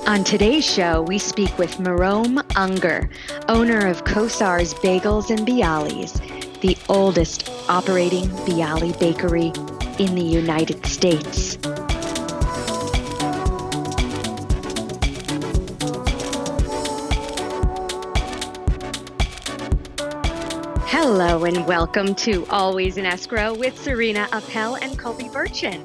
On today's show, we speak with Marom Unger, owner of Kossar's Bagels and Bialys, the oldest operating bialy bakery in the United States. Hello and welcome to Always in Escrow with Sarina and Colby Burchin.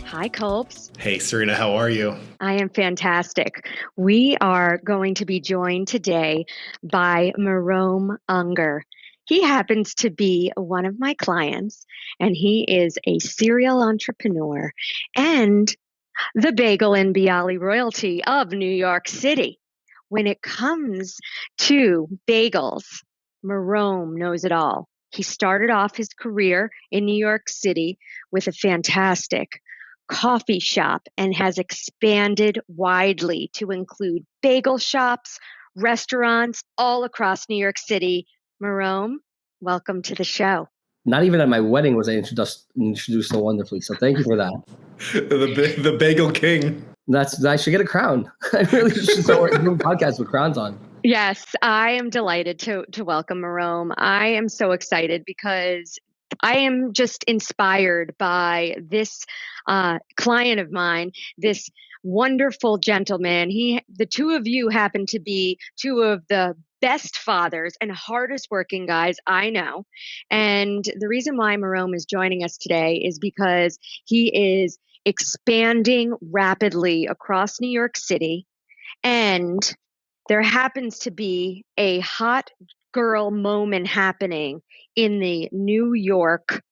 Hi, Colbs. Hey, Sarina, how are you? I am fantastic. We are going to be joined today by Marom Unger. He happens to be one of my clients, and he is a serial entrepreneur and the bagel and bialy royalty of New York City. When it comes to bagels, Marom knows it all. He started off his career in New York City with a fantastic coffee shop and has expanded widely to include bagel shops, restaurants all across New York City. Marom, welcome to the show. Not even at my wedding was I introduced so wonderfully. So thank you for that. The Bagel King. I should get a crown. I really should start doing podcasts with crowns on. Yes, I am delighted to welcome Marom. I am so excited because I am just inspired by this client of mine, this wonderful gentleman. The two of you happen to be two of the best fathers and hardest working guys I know. And the reason why Marom is joining us today is because he is expanding rapidly across New York City, and there happens to be a hot girl moment happening in the New York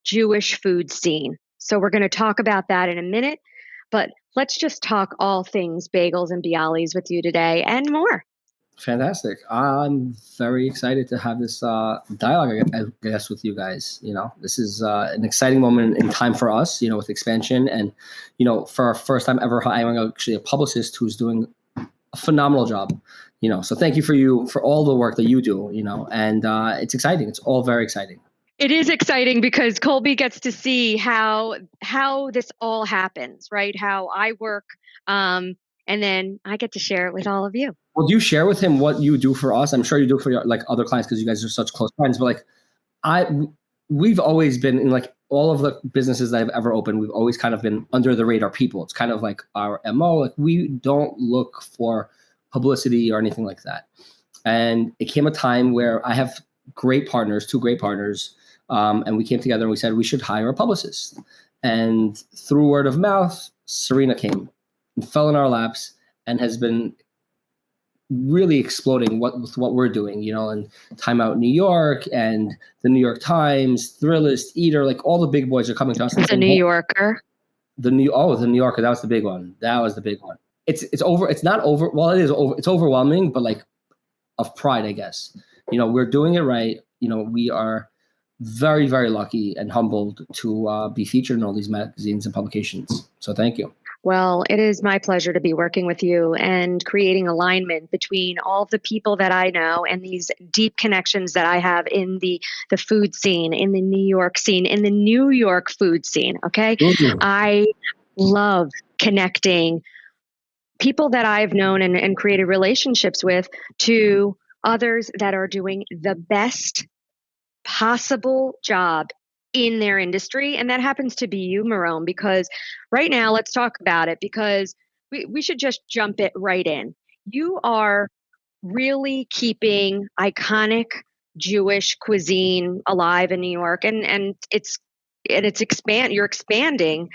Jewish food scene. So we're going to talk about that in a minute, but let's just talk all things bagels and bialys with you today and more. Fantastic. I'm very excited to have this dialogue, I guess, with you guys. This is an exciting moment in time for us, with expansion. And, for our first time ever hiring actually a publicist who's doing a phenomenal job, so thank you for all the work that you do, and it's exciting. It's all very exciting. It is exciting because Colby gets to see how this all happens, right? How I work, and then I get to share it with all of you. Well, do you share with him what you do for us? I'm sure you do for your other clients because you guys are such close friends. But we've always been in all of the businesses that I've ever opened. We've always kind of been under the radar people. It's kind of like our MO. We don't look for publicity or anything like that. And it came a time where I have two great partners. And we came together and we said we should hire a publicist. And through word of mouth, Sarina came and fell in our laps and has been really exploding with what we're doing, and Time Out New York and the New York Times, Thrillist, Eater, all the big boys are coming to us. The New Yorker. The New Yorker. That was the big one. It's over. It's not over. Well, it is over. It's overwhelming, but of pride, I guess. We're doing it right. We are very, very lucky and humbled to be featured in all these magazines and publications. So thank you. Well, it is my pleasure to be working with you and creating alignment between all of the people that I know and these deep connections that I have in the food scene, in the New York scene, in the New York food scene. Okay. Mm-hmm. I love connecting people that I've known and created relationships with to others that are doing the best possible job in their industry. And that happens to be you, Marom, because right now, let's talk about it, because we should just jump it right in. You are really keeping iconic Jewish cuisine alive in New York, and you're expanding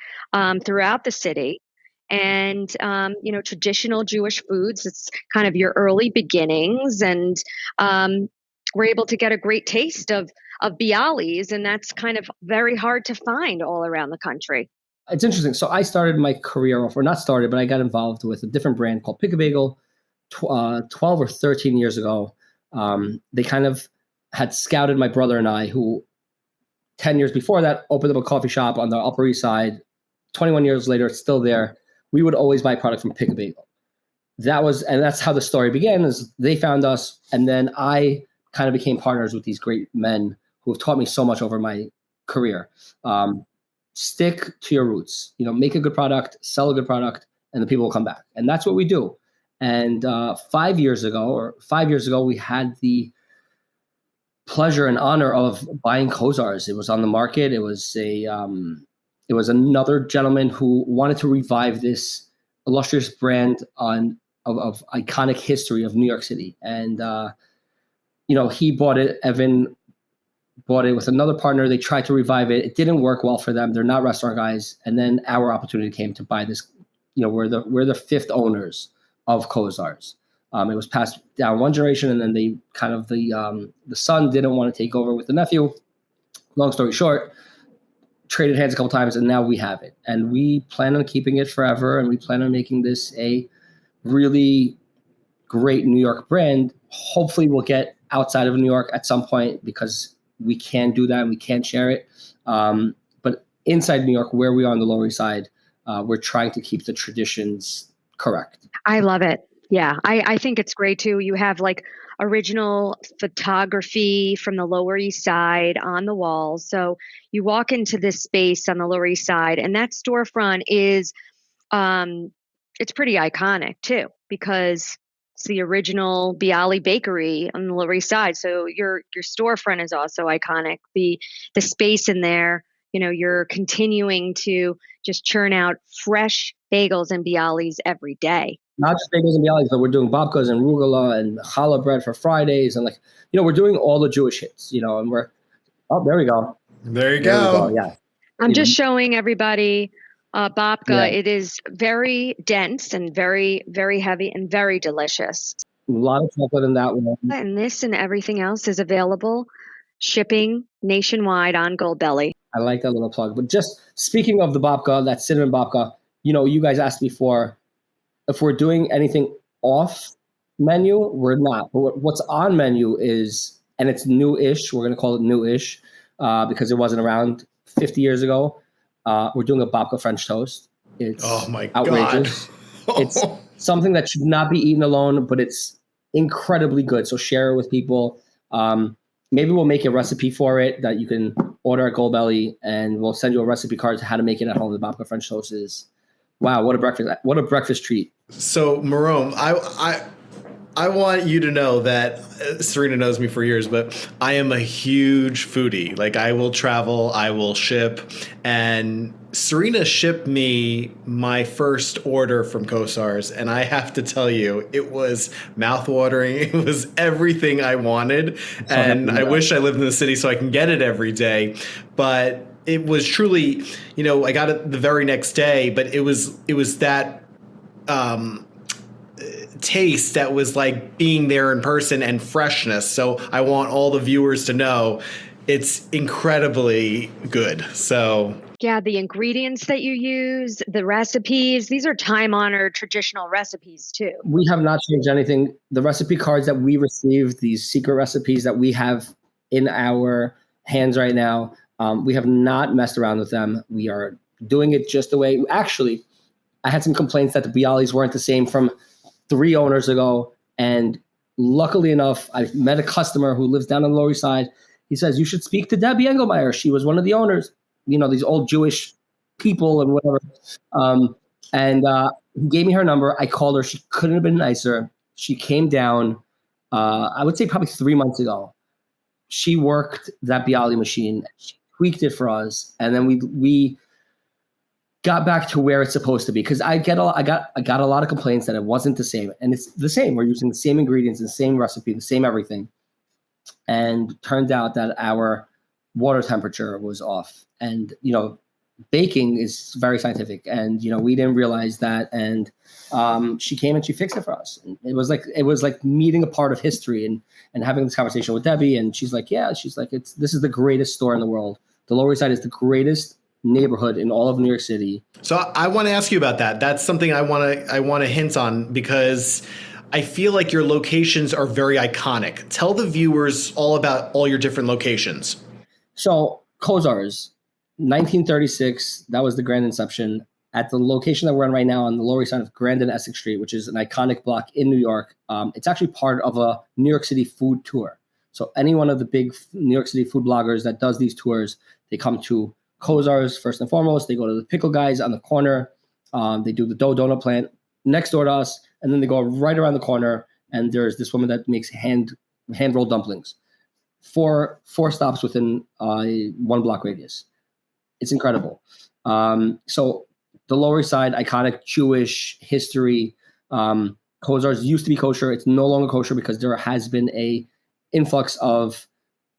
throughout the city. And traditional Jewish foods, it's kind of your early beginnings, and we're able to get a great taste of bialys, and that's kind of very hard to find all around the country. It's interesting. So I started my career off, or not started, but I got involved with a different brand called Pick a Bagel 12 or 13 years ago. They kind of had scouted my brother and I, who 10 years before that opened up a coffee shop on the Upper East Side. 21 years later, it's still there. We would always buy product from Pick a Bagel. That's how the story began, is they found us, and then I kind of became partners with these great men who have taught me so much over my career. Stick to your roots. Make a good product, sell a good product, and the people will come back. And that's what we do. And 5 years ago, we had the pleasure and honor of buying Kossar's. It was on the market. It was another gentleman who wanted to revive this illustrious brand of iconic history of New York City. And he bought it. Evan bought it with another partner. They tried to revive it. It didn't work well for them. They're not restaurant guys. And then our opportunity came to buy this. We're the fifth owners of Kossar's. It was passed down one generation, and then they kind of the son didn't want to take over with the nephew. Long story short, traded hands a couple times, and now we have it. And we plan on keeping it forever, and we plan on making this a really great New York brand. Hopefully we'll get outside of New York at some point, because we can do that and we can share it. But inside New York, where we are on the Lower East Side, we're trying to keep the traditions correct. I love it. Yeah, I think it's great too. You have like original photography from the Lower East Side on the walls. So you walk into this space on the Lower East Side, and that storefront is, it's pretty iconic too, because it's the original bialys bakery on the Lower East Side. So your storefront is also iconic. The space in there, you're continuing to just churn out fresh bagels and bialys every day. Not just bagels and bialys, but we're doing babkas and rugula and challah bread for Fridays. And we're doing all the Jewish hits, and there we go. There you go. Yeah. I'm just showing everybody babka. Yeah. It is very dense and very, very heavy and very delicious. A lot of chocolate in that one. And this and everything else is available, shipping nationwide on Goldbelly. I like that little plug. But just speaking of the babka, that cinnamon babka, you guys asked before if we're doing anything off menu. We're not. But what's on menu is, and it's new-ish. We're going to call it new-ish because it wasn't around 50 years ago. We're doing a babka French toast. It's outrageous. It's something that should not be eaten alone, but it's incredibly good. So share it with people. Maybe we'll make a recipe for it that you can order at Goldbelly, and we'll send you a recipe card to how to make it at home. The babka French toast is, wow, what a breakfast treat. So Marom, I want you to know that Sarina knows me for years, but I am a huge foodie. Like, I will travel, I will ship, and Sarina shipped me my first order from Kossar's, and I have to tell you, it was mouthwatering. It was everything I wanted, and I wish I lived in the city so I can get it every day. But it was truly, I got it the very next day, but it was that taste that was like being there in person and freshness. So I want all the viewers to know it's incredibly good. So yeah, the ingredients that you use, the recipes, these are time-honored traditional recipes too. We have not changed anything. The recipe cards that we received, these secret recipes that we have in our hands right now, we have not messed around with them. We are doing it just the way. Actually, I had some complaints that the bialys weren't the same from 3 owners ago. And luckily enough, I met a customer who lives down on the Lower East Side. He says, you should speak to Debbie Engelmeyer. She was one of the owners, these old Jewish people and whatever. He gave me her number. I called her. She couldn't have been nicer. She came down, I would say probably 3 months ago. She worked that bialy machine. She tweaked it for us. And then we got back to where it's supposed to be, because I got a lot of complaints that it wasn't the same, and it's the same. We're using the same ingredients, the same recipe, the same everything, and turned out that our water temperature was off. And baking is very scientific, and we didn't realize that. And she came and she fixed it for us. And it was like meeting a part of history and having this conversation with Debbie. And she's like, this is the greatest store in the world. The Lower East Side is the greatest neighborhood in all of New York City. So I want to ask you about that. That's something I want to hint on, because I feel like your locations are very iconic. Tell the viewers all about all your different locations. So Kossar's, 1936, that was the grand inception. At the location that we're in right now on the Lower East Side of Grand and Essex Street, which is an iconic block in New York, it's actually part of a New York City food tour. So any one of the big New York City food bloggers that does these tours, they come to Kossar's first and foremost. They go to the Pickle Guys on the corner. They do the dough donut plant next door to us, and then they go right around the corner, and there's this woman that makes hand rolled dumplings. Four stops within 1 block radius. It's incredible. So the Lower East Side, iconic Jewish history. Kossar's used to be kosher. It's no longer kosher because there has been a influx of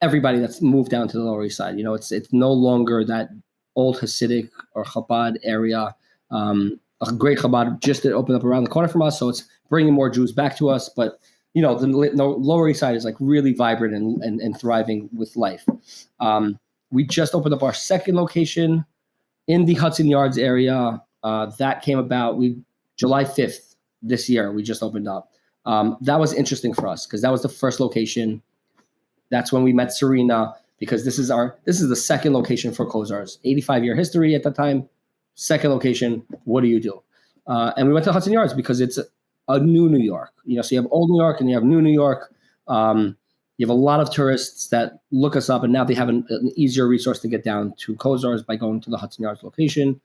everybody that's moved down to the Lower East Side. It's no longer that old Hasidic or Chabad area. A great Chabad just opened up around the corner from us, so it's bringing more Jews back to us. But the Lower East Side is like really vibrant and thriving with life. We just opened up our second location in the Hudson Yards area. That came about July 5th this year. We just opened up. That was interesting for us because that was the first location. That's when we met Sarina, because this is the second location for Kossar's. 85-year history at the time. Second location. What do you do? And we went to Hudson Yards because it's a new New York. So you have old New York and you have new New York. You have a lot of tourists that look us up, and now they have an easier resource to get down to Kossar's by going to the Hudson Yards location.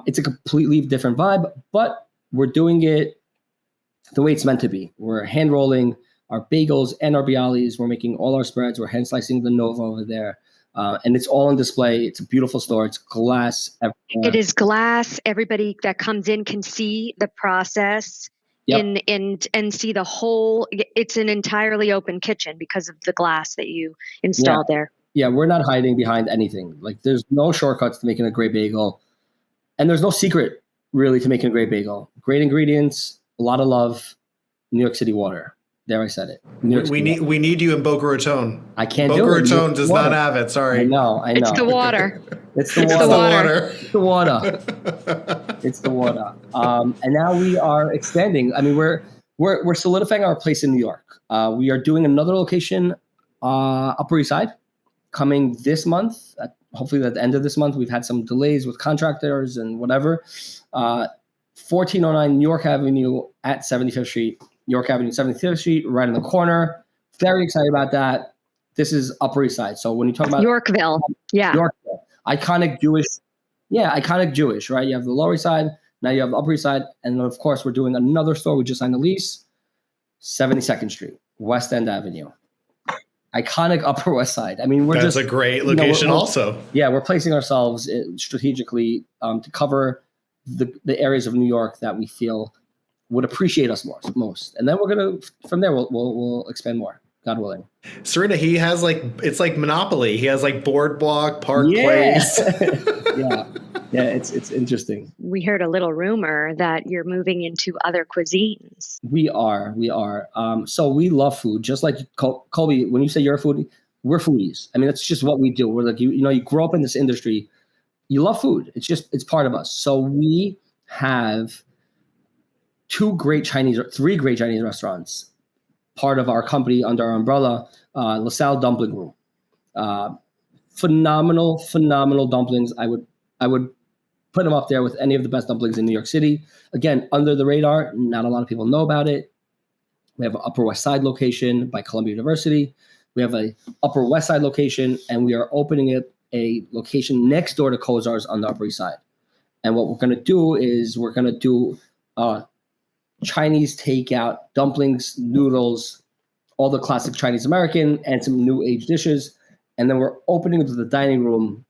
It's a completely different vibe, but we're doing it the way it's meant to be. We're hand rolling our bagels and our bialys. We're making all our spreads. We're hand slicing the Nova over there. And it's all on display. It's a beautiful store. It's glass everywhere. It is glass. Everybody that comes in can see the process. Yep. And see the whole. It's an entirely open kitchen because of the glass that you installed there. Yeah, we're not hiding behind anything. Like, there's no shortcuts to making a great bagel, and there's no secret really to making a great bagel. Great ingredients, a lot of love, New York City water. There, I said it. We need you in Boca Raton. I can't Boca do it. Raton does not have it. Sorry. I know. It's the water. It's the water. It's the water. And now we are expanding. I mean, we're solidifying our place in New York. We are doing another location, Upper East Side, coming this month. Hopefully at the end of this month. We've had some delays with contractors and whatever. 1409 New York Avenue at 75th Street. York Avenue, 75th Street, right in the corner. Very excited about that. This is Upper East Side. So when you talk about Yorkville, Yorkville, iconic Jewish, right? You have the Lower East Side, now you have the Upper East Side, and then of course we're doing another store. We just signed a lease, 72nd Street, West End Avenue. Iconic Upper West Side. I mean, that's a great location also. Yeah, we're placing ourselves strategically to cover the areas of New York that we feel would appreciate us most. And then we're going to, from there, we'll expand more, God willing. Sarina, he has it's like Monopoly. He has like Boardwalk, Park Place. Yeah, it's interesting. We heard a little rumor that you're moving into other cuisines. We are. So we love food. Just like Colby, when you say you're a foodie, we're foodies. I mean, that's just what we do. We're like, you grow up in this industry. You love food. It's part of us. So we have three great Chinese restaurants, part of our company under our umbrella, LaSalle Dumpling Room. Phenomenal dumplings. I would put them up there with any of the best dumplings in New York City. Again, under the radar, not a lot of people know about it. We have an Upper West Side location by Columbia University. We have a Upper West Side location, and we are opening a location next door to Kossar's on the Upper East Side. And what we're going to do is we're going to do Chinese takeout, dumplings, noodles, all the classic Chinese American, and some new age dishes. And then we're opening up the dining room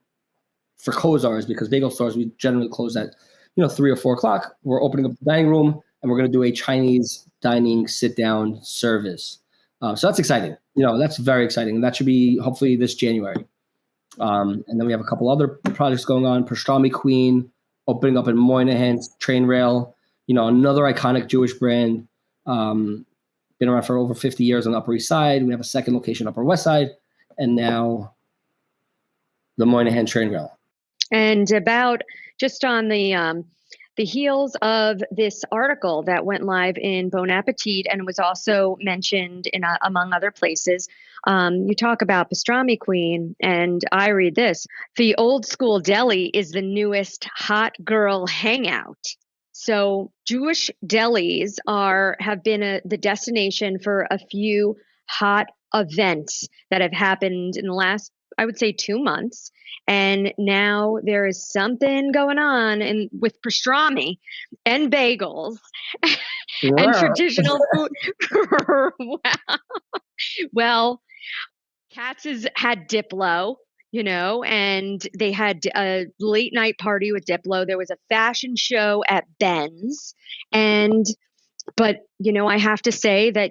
for Kossar's, because bagel stores, we generally close at 3 or 4 o'clock. We're opening up the dining room, and we're going to do a Chinese dining sit down service. So that's exciting. That's very exciting. And that should be hopefully this January. And then we have a couple other projects going on. Pastrami Queen, opening up in Moynihan's Train Rail. Another iconic Jewish brand, been around for over 50 years on the Upper East Side. We have a second location, Upper West Side, and now the Moynihan Train Rail. And about just on the heels of this article that went live in Bon Appetit and was also mentioned in among other places, you talk about Pastrami Queen, and I read this: the old school deli is the newest hot girl hangout. So Jewish delis have been the destination for a few hot events that have happened in the last, I would say 2 months. And now there is something going on with pastrami and bagels and Yeah. traditional food. Wow. Well, Katz's had Diplo, and they had a late night party with Diplo. There was a fashion show at Ben's, but I have to say that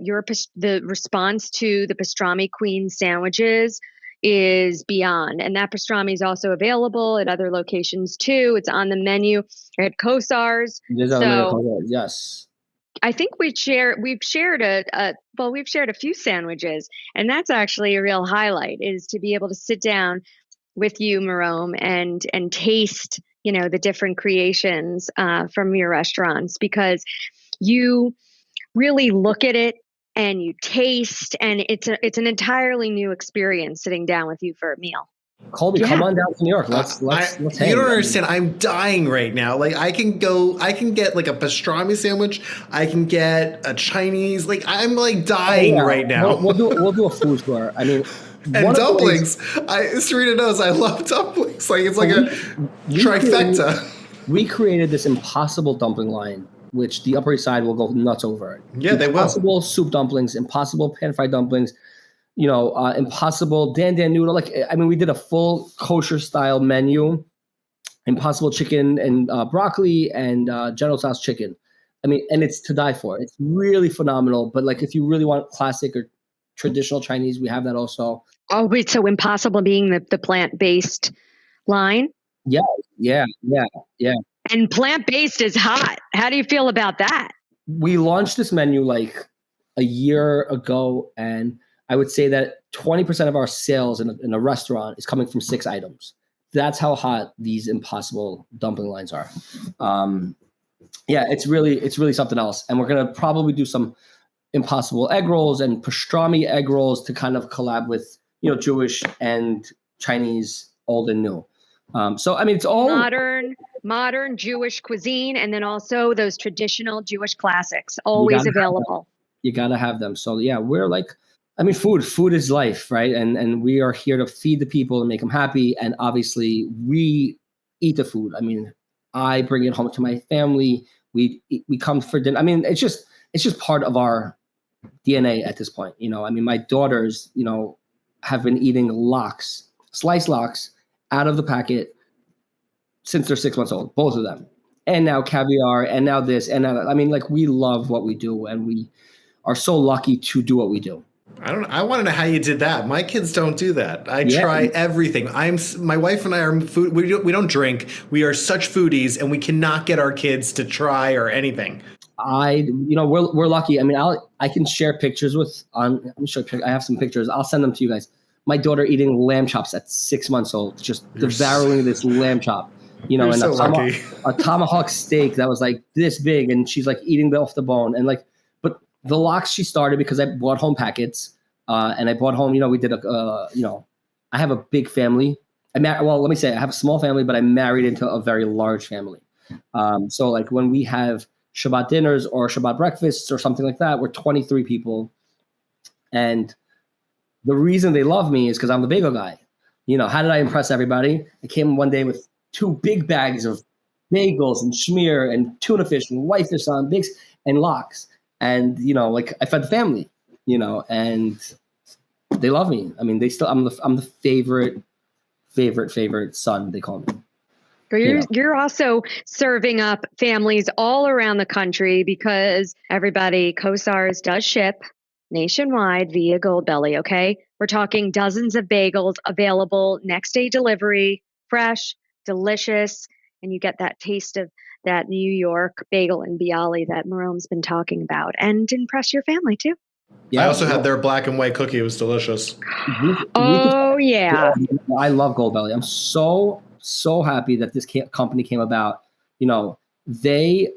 the response to the pastrami queen sandwiches is beyond. And that pastrami is also available at other locations too. It's on the menu at Kossar's. Yes. I think we've shared a few sandwiches, and that's actually a real highlight, is to be able to sit down with you, Marom, and taste, the different creations from your restaurants, because you really look at it and you taste, and it's an entirely new experience sitting down with you for a meal. Colby, come on down to New York. Let's hang. You don't understand. I'm dying right now. Like I can get like a pastrami sandwich. I can get a Chinese. Like I'm like dying right now. We'll do a food tour. I mean, and dumplings. Sarina knows I love dumplings. Like it's like a trifecta. We created this impossible dumpling line, which the Upper East Side will go nuts over it. Yeah, they will. Impossible soup dumplings, impossible pan-fried dumplings, impossible dan noodle. Like, I mean, we did a full kosher style menu, impossible chicken and broccoli and General Tso's chicken. I mean, and it's to die for. It's really phenomenal. But like, if you really want classic or traditional Chinese, we have that also. Oh, wait, so impossible being the plant-based line? Yeah. And plant-based is hot. How do you feel about that? We launched this menu like a year ago, and I would say that 20% of our sales in a restaurant is coming from 6 items. That's how hot these impossible dumpling lines are. It's really something else. And we're going to probably do some impossible egg rolls and pastrami egg rolls to kind of collab with, Jewish and Chinese, old and new. So, I mean, it's all modern Jewish cuisine, and then also those traditional Jewish classics, always available. You got to have them. So yeah, we're like, I mean, food is life, right? And we are here to feed the people and make them happy. And obviously we eat the food. I mean, I bring it home to my family. We come for dinner. I mean, it's just part of our DNA at this point. I mean, my daughters, have been eating sliced lox out of the packet since they're 6 months old, both of them. And now caviar, and now this, and now that. I mean, like, we love what we do, and we are so lucky to do what we do. I want to know how you did that. My kids don't do that. I try everything. My wife and I are food. We don't drink. We are such foodies, and we cannot get our kids to try or anything. We're lucky. I mean, I can share pictures let me show you. I have some pictures. I'll send them to you guys. My daughter eating lamb chops at 6 months old, just devouring this lamb chop, and a tomahawk steak that was like this big, and she's like eating off the bone, and like, but the lox she started because I bought home packets, and I bought home, we did I have a big family. Let me say I have a small family, but I married into a very large family. So like when we have Shabbat dinners or Shabbat breakfasts or something like that, we're 23 people, and the reason they love me is because I'm the bagel guy. How did I impress everybody? I came one day with 2 big bags of bagels and schmear and tuna fish and whitefish on bigs and lox. And, like I fed the family, and they love me. I mean, I'm the favorite son, they call me. You're also serving up families all around the country, because Kossar's does ship nationwide via Goldbelly, okay? We're talking dozens of bagels available next day delivery, fresh, delicious, and you get that taste of that New York bagel and bialy that Marom's been talking about, and impress your family too. Yeah, I also had their black and white cookie. It was delicious. Yeah. I love Goldbelly. I'm so happy that this company came about. They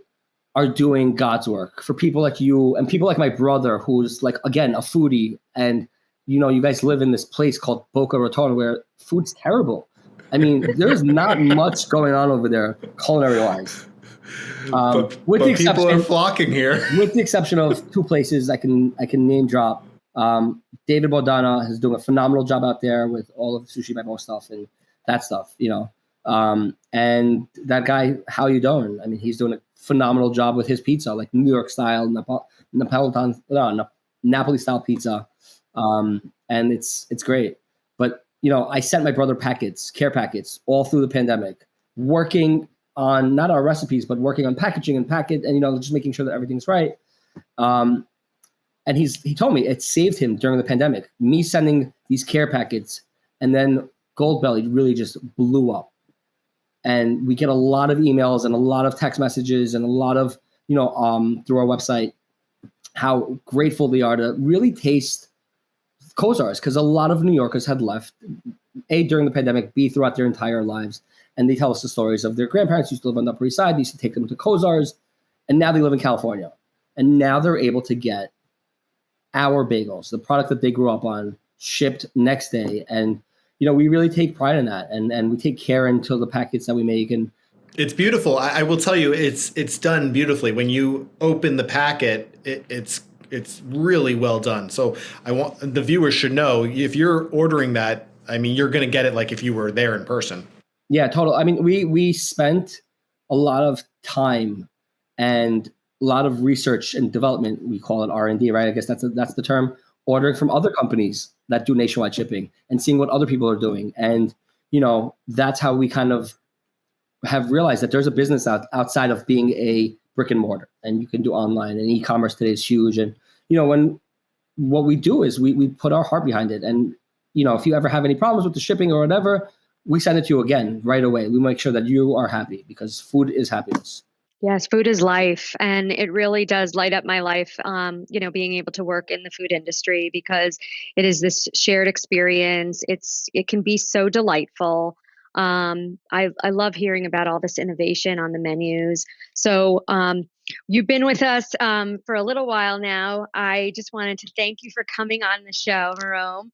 are doing God's work for people like you and people like my brother, who's like, again, a foodie. And, you guys live in this place called Boca Raton where food's terrible. I mean, there's not much going on over there culinary wise. But people are flocking here. With the exception of 2 places I can name drop. David Bodana is doing a phenomenal job out there with all of the Sushi by Mo stuff and that stuff, and that guy, How You Doing? I mean, he's doing a phenomenal job with his pizza, like New York style, Napoli style pizza. And it's great. But, I sent my brother care packets all through the pandemic, working on not our recipes, but working on packaging and just making sure that everything's right. And he told me it saved him during the pandemic, me sending these care packets, and then Goldbelly really just blew up. And we get a lot of emails and a lot of text messages and a lot of, through our website, how grateful they are to really taste Kossar's, because a lot of New Yorkers had left, A, during the pandemic, B, throughout their entire lives. And they tell us the stories of their grandparents used to live on the Upper East Side. They used to take them to Kossar's, and now they live in California. And now they're able to get our bagels, the product that they grew up on, shipped next day. And we really take pride in that, and we take care into the packets that we make. And it's beautiful. I will tell you, it's done beautifully. When you open the packet, it's really well done. So I want the viewers should know, if you're ordering that, I mean, you're going to get it like if you were there in person. Yeah, total. I mean, we spent a lot of time and a lot of research and development. We call it R&D, right? I guess that's the term. Ordering from other companies that do nationwide shipping and seeing what other people are doing. And, that's how we kind of have realized that there's a business outside of being a brick and mortar, and you can do online, and e-commerce today is huge. And, what we do is we put our heart behind it. And, if you ever have any problems with the shipping or whatever, we send it to you again right away. We make sure that you are happy, because food is happiness. Yes, food is life, and it really does light up my life, being able to work in the food industry, because it is this shared experience. It can be so delightful. I love hearing about all this innovation on the menus. So you've been with us for a little while now. I just wanted to thank you for coming on the show, Marom.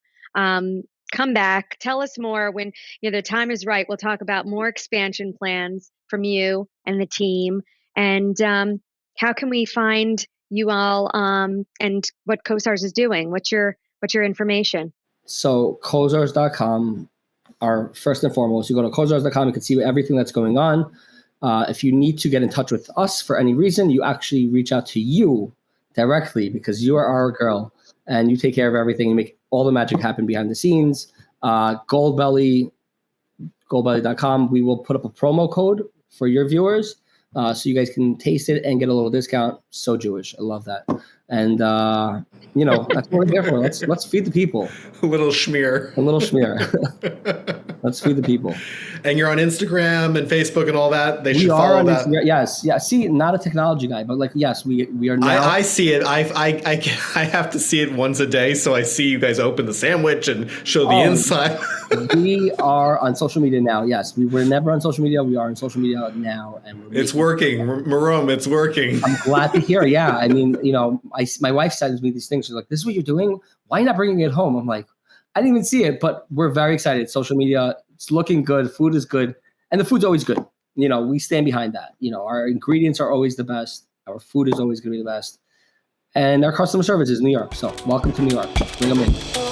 Come back, tell us more when the time is right. We'll talk about more expansion plans from you and the team. And how can we find you all and what Kossar's is doing? What's your information? So Kossars.com are first and foremost. You go to Kossars.com, you can see everything that's going on. If you need to get in touch with us for any reason, you actually reach out to you directly, because you are our girl and you take care of everything and make all the magic happen behind the scenes. Goldbelly.com, we will put up a promo code for your viewers. So you guys can taste it and get a little discount. So Jewish. I love that. And, that's what we're here for. Let's feed the people. A little schmear. Let's feed the people. And you're on Instagram and Facebook and all that. They should follow that. Instagram. Yes. Yeah. See, not a technology guy, but yes, we are now. I see it. I have to see it once a day. So I see you guys open the sandwich and show the inside. We are on social media now. Yes. We were never on social media. We are on social media now. And it's working. Marom, it's working. I'm glad to hear. Yeah. I mean, my wife sends me these things. She's like, this is what you're doing? Why not bringing it home? I'm like, I didn't even see it, but we're very excited. Social media, it's looking good. Food is good. And the food's always good. We stand behind that. Our ingredients are always the best. Our food is always going to be the best. And our customer service is New York. So welcome to New York. Bring them in.